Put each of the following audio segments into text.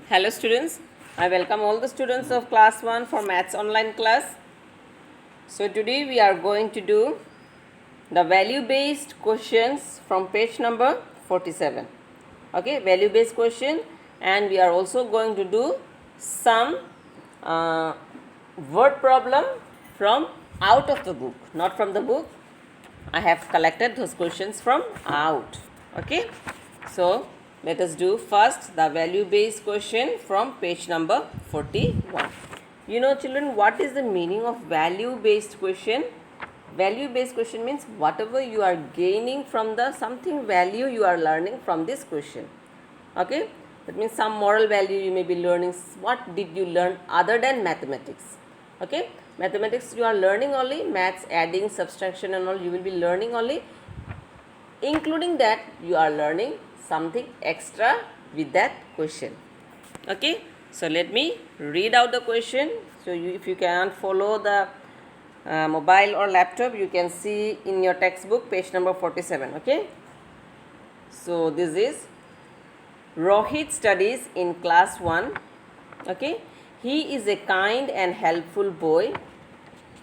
Hello students, I welcome all the students of class 1 for maths online class. So today we are going to do the value based questions from page number 47. Okay, value based question, and we are also going to do some uh, word problem from out of the book, not from the book. I have collected those questions from out. Okay, so let us do first the value based question from page number 41. You know, children, what is the meaning of value based question? Value based question means whatever you are gaining from the something value you are learning from this question. Okay, that means some moral value you may be learning. What did you learn other than mathematics? Okay, mathematics you are learning only, maths, adding, subtraction and all you will be learning only. Including that you are learning something extra with that question. Okay, so let me read out the question. So if you can follow the mobile or laptop, you can see in your textbook page number 47. Okay, so this is Rohit studies in class 1. Okay, he is a kind and helpful boy.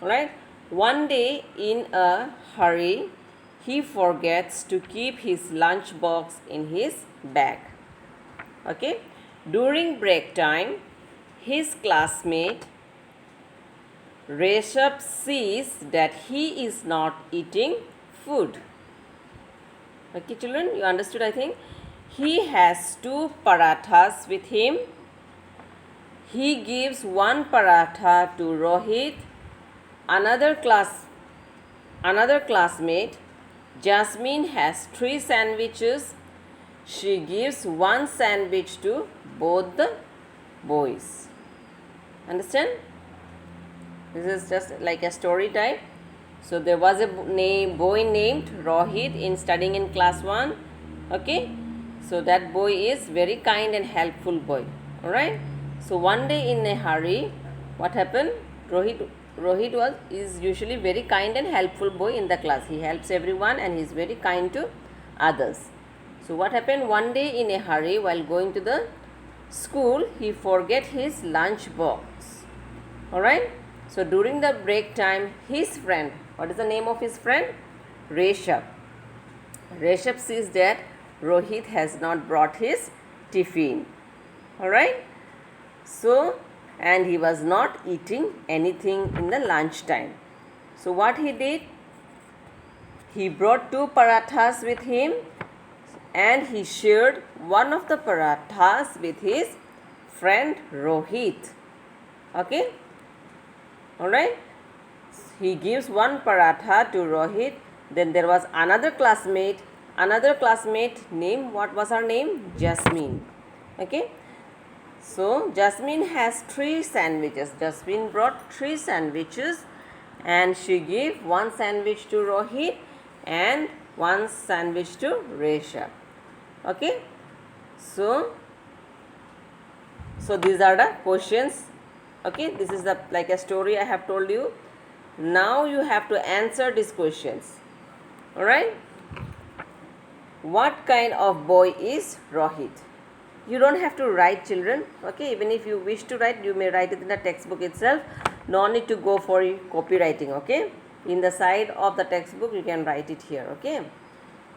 Alright, one day in a hurry, he forgets to keep his lunch box in his bag. Okay, during break time, his classmate Rishabh sees that he is not eating food. Okay, children, you understood, I think. He has 2 parathas with him. He gives 1 paratha to Rohit. Another classmate, Jasmine, has 3 sandwiches. She gives 1 sandwich to both the boys. Understand? This is just like a story type. So there was a boy named Rohit in studying in class 1. Okay, so that boy is very kind and helpful boy. Alright, so one day in a hurry, what happened? Rohit is usually very kind and helpful boy in the class. He helps everyone and he is very kind to others. So what happened? One day in a hurry while going to the school, he forget his lunch box. Alright, so during the break time, his friend, what is the name of his friend? Rishabh. Rishabh sees that Rohit has not brought his tiffin. Alright, so and he was not eating anything in the lunch time. So what he did? He brought 2 parathas with him and he shared one of the parathas with his friend Rohit. Okay, alright, he gives 1 paratha to Rohit. Then there was another classmate named, what was her name? Jasmine. Okay, so Jasmine has 3 sandwiches. Jasmine brought 3 sandwiches and she gave 1 sandwich to Rohit and 1 sandwich to Rishabh. Okay, so these are the questions. Okay, this is the like a story I have told you. Now you have to answer these questions. Alright, what kind of boy is Rohit? You don't have to write, children. Okay, even if you wish to write, you may write it in the textbook itself. No need to go for copywriting. Okay, in the side of the textbook you can write it here. Okay,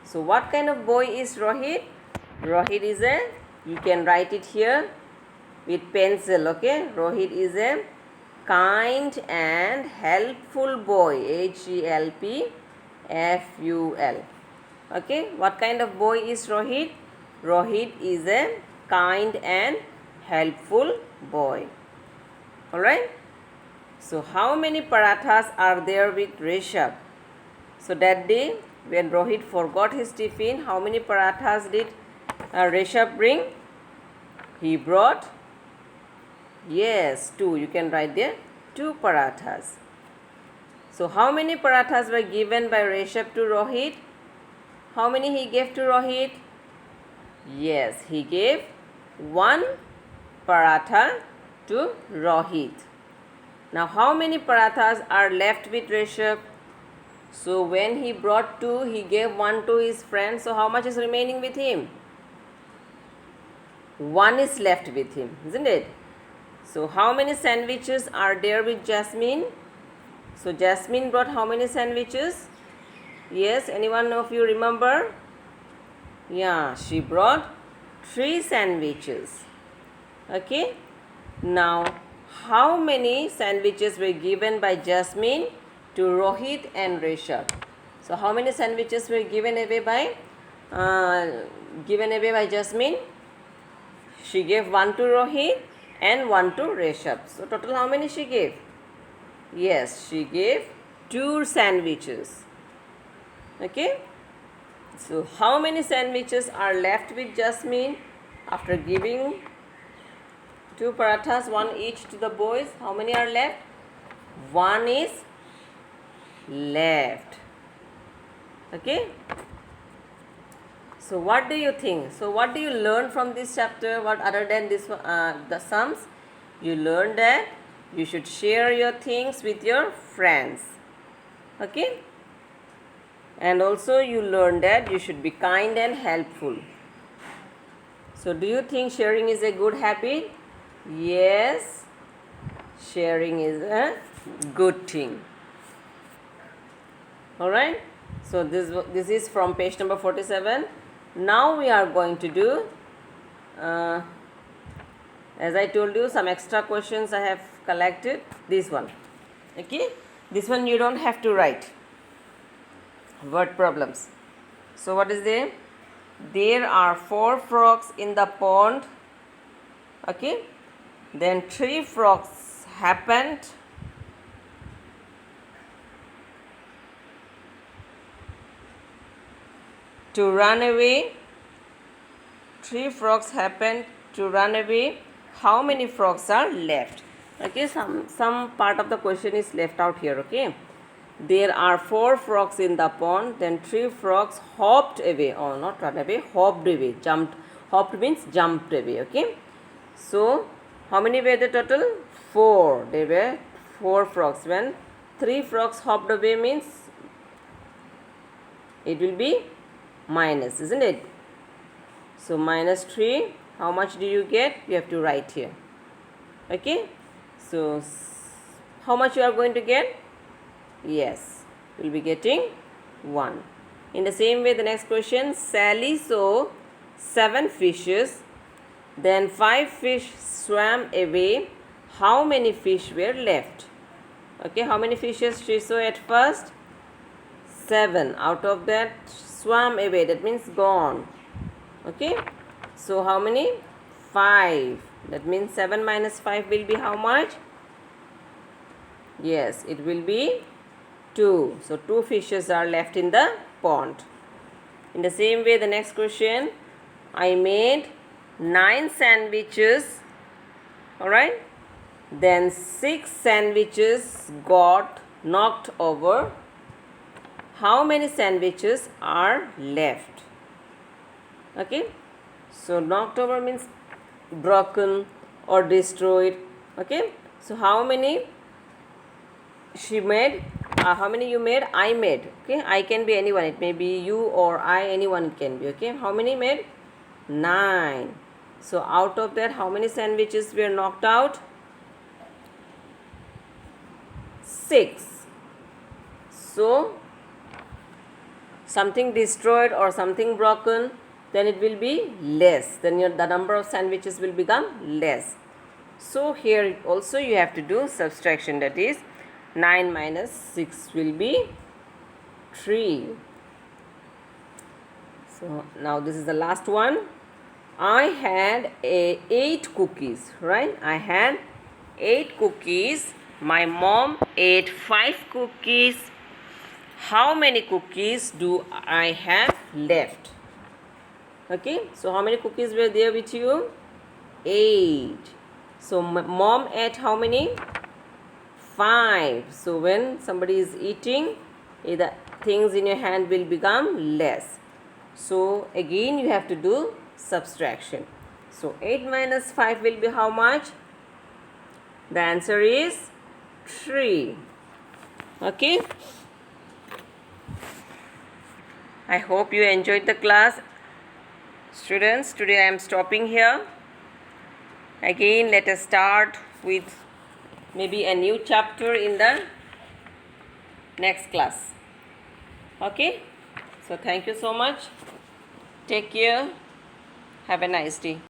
so what kind of boy is Rohit? Rohit is you can write it here with pencil. Okay, Rohit is a kind and helpful boy. HELPFUL. Okay, what kind of boy is Rohit? Rohit is a kind and helpful boy. Alright, so how many parathas are there with Rishabh? So that day when Rohit forgot his tiffin, how many parathas did Rishabh bring? He brought, yes, 2. You can write there 2 parathas. So how many parathas were given by Rishabh to Rohit? How many he gave to Rohit? Yes, he gave 1 paratha to Rohit. Now how many parathas are left with Rishabh? So when he brought 2, he gave 1 to his friend. So how much is remaining with him? one is left with him, isn't it? So how many sandwiches are there with Jasmine? So Jasmine brought how many sandwiches? Yes, anyone of you remember? Yeah, she brought 3 sandwiches. Okay. Now, how many sandwiches were given by Jasmine to Rohit and Rishabh? So, how many sandwiches were given away by Jasmine? She gave 1 to Rohit and 1 to Rishabh. So, total how many she gave? Yes, she gave 2 sandwiches. Okay. So, how many sandwiches are left with Jasmine after giving 2 parathas, 1 each to the boys? How many are left? 1 is left. Okay. So, what do you think? So, what do you learn from this chapter? What other than this, the sums? You learn that you should share your things with your friends. Okay. And also you learn that you should be kind and helpful. So do you think sharing is a good habit? Yes, sharing is a good thing. Alright, so this is from page number 47. Now we are going to do, as I told you, some extra questions I have collected. This one. Okay, this one you don't have to write. Word problems. So what is there? There are 4 frogs in the pond. Okay. Then 3 frogs happened to run away. 3 frogs happened to run away. How many frogs are left? Okay, some part of the question is left out here. Okay. There are 4 frogs in the pond. Then 3 frogs hopped away. Oh, not run away, hopped away. Jumped. Hopped means jumped away. Okay. So, how many were the total? 4. There were 4 frogs. When 3 frogs hopped away means it will be minus, isn't it? So, minus 3. How much do you get? You have to write here. Okay. So, how much you are going to get? Yes, we will be getting 1. In the same way, the next question, Sally saw 7 fishes, then 5 fish swam away. How many fish were left? Okay, how many fishes she saw at first? 7. Out of that, swam away, that means gone. Okay, so how many? 5. That means 7 minus 5 will be how much? Yes, it will be 2. So 2 fishes are left in the pond. In the same way, the next question, I made 9 sandwiches. Alright. Then 6 sandwiches got knocked over. How many sandwiches are left? Okay. So knocked over means broken or destroyed. Okay. So how many she made? How many you made? I made. Okay, I can be anyone. It may be you or I, anyone can be. Okay, how many made? 9. So out of that, how many sandwiches were knocked out? 6. So something destroyed or something broken, then it will be less. Then the number of sandwiches will become less. So here also you have to do subtraction, that is 9 minus 6 will be 3. So now this is the last one. I had 8 cookies, right? I had 8 cookies. My mom ate 5 cookies. How many cookies do I have left? Okay, so how many cookies were there with you? 8. So mom ate how many? 5. So when somebody is eating, the things in your hand will become less. So again you have to do subtraction. So 8 minus 5 will be how much? The answer is 3. Okay. I hope you enjoyed the class. Students, today I am stopping here. Again, let us start with maybe a new chapter in the next class. Okay? So, thank you so much. Take care. Have a nice day.